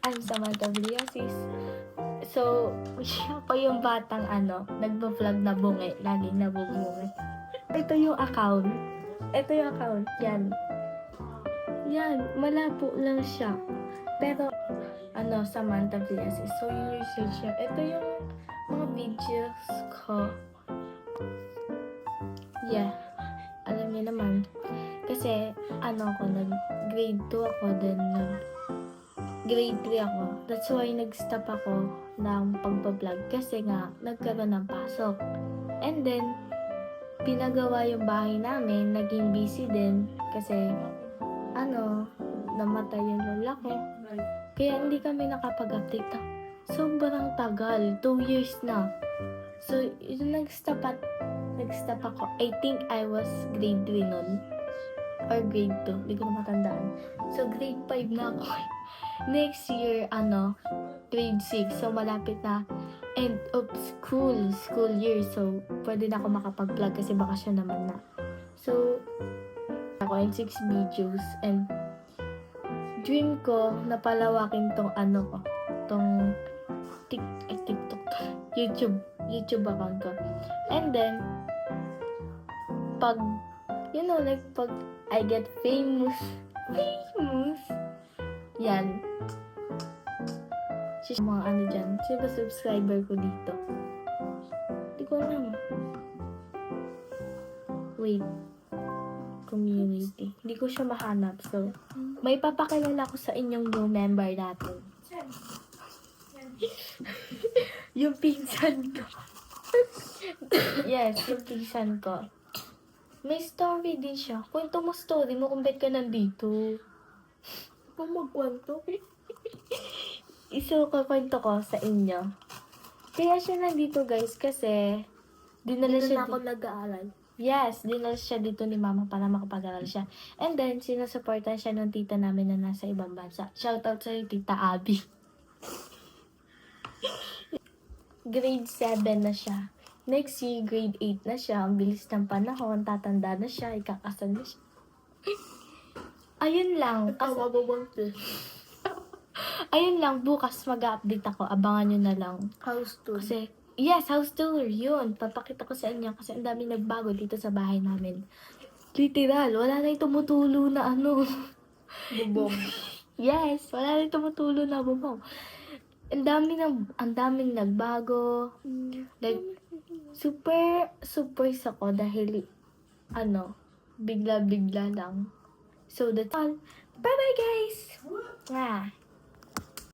I'm Samantha Villosis. So, siya pa yung batang nagbo-vlog na bungi. Laging nabubungi. Ito yung account. Yan. Yan. Malabo lang siya. Pero, Samantha Villosis. So, yung research siya. Ito yung mga videos ko. Yeah. Alam niyo naman. Kasi, grade 2 ako, then grade 3 ako. That's why nag-stop ako ng pagbablog kasi nga nagkaroon ng pasok. And then, pinagawa yung bahay namin, naging busy din kasi namatay yung lola ko. Kaya hindi kami nakapag-update na. Sobrang tagal, 2 years na. So, yun nag-stop ako. I think I was grade 3 nun. Or grade 2, hindi ko na matandaan. So, grade 5 na ako. Next year, grade 6. So, malapit na end of school year. So, pwede na ako makapag-vlog kasi bakasyon naman na. So, ako in 6 videos. And, dream ko na palawakin tong tong TikTok, YouTube account ko. And then, pag I get famous, yan. Mga dyan, sino subscriber ko dito? Hindi ko alam. Wait. Community. Hindi ko siya mahanap. So, may papakilala ko sa inyong new member natin. Yung pinsan ko. Yes, yung pinsan ko. May story din siya. Kwento mo story mo kung ba't ka nandito. Kung magkwento. Kukwento ko sa inyo. Kaya siya nandito guys kasi dinala siya ako nag-aaral. Yes, dinala siya dito ni mama para makapag-aral siya. And then, sinusuportan siya ng tita namin na nasa ibang bansa. Shoutout sa'yo, Tita Abby. Grade 7 na siya. Next year, grade 8 na siya. Ang bilis ng panahon, tatanda na siya, ikakasal na siya. Ayun lang. Ayun lang, bukas mag-update ako. Abangan nyo na lang. House tour. Kasi, yes, house tour. Yun. Papakita ko sa inyo kasi ang daming nagbago dito sa bahay namin. Literal, wala na yung tumutulo na Bubong. Yes, wala na yung tumutulo na bubong. Ang daming nagbago. Like, super surprise ako dahil, bigla-bigla lang. So, that's all. Bye-bye, guys!